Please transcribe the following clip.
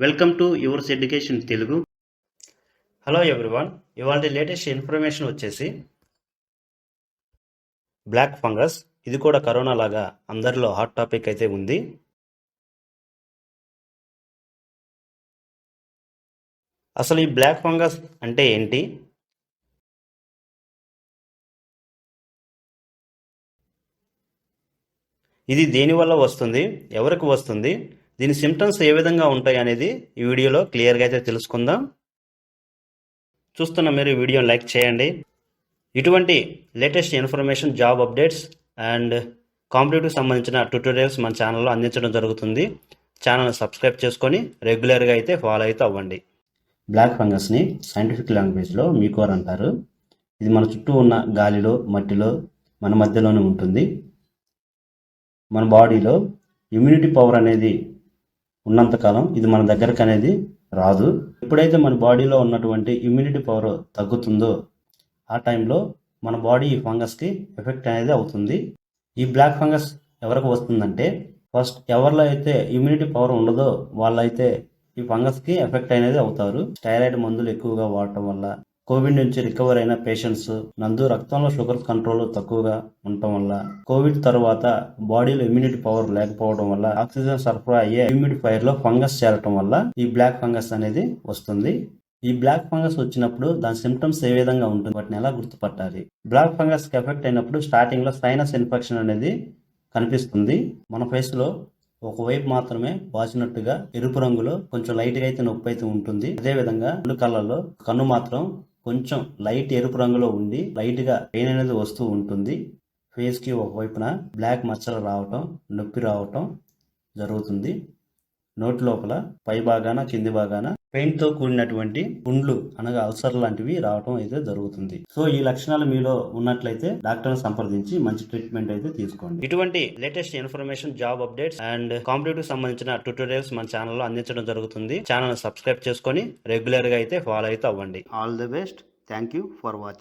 Welcome to yours education Telugu. Hello everyone, ఇవాళ latest information వచ్చేసి black fungus. ఇది కూడా కరోనా లాగా అందరిలో హాట్ టాపిక్ అయితే ఉంది. అసలు ఈ బ్లాక్ ఫంగస్ అంటే ఏంటి, ఇది దేనివల్ల వస్తుంది, ఎవరికి వస్తుంది, దీని సిమ్టమ్స్ ఏ విధంగా ఉంటాయి అనేది ఈ వీడియోలో క్లియర్గా అయితే తెలుసుకుందాం. చూస్తున్న మీరు వీడియోని లైక్ చేయండి. ఇటువంటి latest information, job updates and competitive సంబంధించిన ట్యుటోరియల్స్ మన ఛానల్లో అందించడం జరుగుతుంది. ఛానల్ని సబ్స్క్రైబ్ చేసుకొని రెగ్యులర్గా అయితే ఫాలో అయితే అవ్వండి. బ్లాక్ ఫంగస్ని సైంటిఫిక్ లాంగ్వేజ్లో మీకోర్ అంటారు. ఇది మన చుట్టూ ఉన్న గాలిలో, మట్టిలో, మన మధ్యలోనే ఉంటుంది. మన బాడీలో ఇమ్యూనిటీ పవర్ అనేది ఉన్నంతకాలం ఇది మన దగ్గరకు అనేది రాదు. ఎప్పుడైతే మన బాడీలో ఉన్నటువంటి ఇమ్యూనిటీ పవర్ తగ్గుతుందో ఆ టైంలో మన బాడీ ఈ ఫంగస్కి ఎఫెక్ట్ అనేది అవుతుంది. ఈ బ్లాక్ ఫంగస్ ఎవరికి వస్తుందంటే, ఫస్ట్ ఎవరిలో అయితే ఇమ్యూనిటీ పవర్ ఉండదో వాళ్ళైతే ఈ ఫంగస్కి ఎఫెక్ట్ అనేది అవుతారు. స్టెరాయిడ్ మందులు ఎక్కువగా వాడటం వల్ల, కోవిడ్ నుంచి రికవర్ అయిన పేషెంట్స్ నందు రక్తంలో షుగర్ కంట్రోల్ తక్కువగా ఉండటం వల్ల, కోవిడ్ తర్వాత బాడీలో ఇమ్యూనిటీ పవర్ లేకపోవడం వల్ల, ఆక్సిజన్ సరఫరా అయ్యే హ్యూమిడిఫైయర్ లో ఫంగస్ చేరటం వల్ల ఈ బ్లాక్ ఫంగస్ అనేది వస్తుంది. ఈ బ్లాక్ ఫంగస్ వచ్చినప్పుడు దాని సిమ్టమ్స్ ఏ విధంగా ఉంటుంది, వాటిని ఎలా గుర్తుపట్టాలి? బ్లాక్ ఫంగస్ కి ఎఫెక్ట్ అయినప్పుడు స్టార్టింగ్ లో సైనస్ ఇన్ఫెక్షన్ అనేది కనిపిస్తుంది. మన ఫేస్ లో ఒకవైపు మాత్రమే వాచినట్టుగా ఎరుపు రంగులో కొంచెం లైట్ గా అయితే నొప్పి అయితే ఉంటుంది. అదే విధంగా రెండు కళ్ళల్లో కన్ను మాత్రం కొంచెం లైట్ ఎరుపు రంగులో ఉండి లైట్ గా పెయిన్ అనేది వస్తూ ఉంటుంది. ఫేస్ కి ఒకవైపున బ్లాక్ మచ్చలు రావటం, నొప్పి రావటం జరుగుతుంది. నోటి లోపల పై భాగాన, కింది భాగాన పెయిన్ తో కూడినటువంటి పుండ్లు అనగా అల్సర్ లాంటివి రావటం అయితే జరుగుతుంది. సో ఈ లక్షణాలు మీలో ఉన్నట్లయితే డాక్టర్ సంప్రదించి మంచి ట్రీట్మెంట్ అయితే తీసుకోండి. ఇటువంటి latest information, job updates and competitive సంబంధించిన ట్యుటోరియల్స్ మన ఛానల్లో అందించడం జరుగుతుంది. ఛానల్ సబ్స్క్రైబ్ చేసుకొని రెగ్యులర్ గా అయితే ఫాలో అయితే అవ్వండి. All the best. Thank you for watching.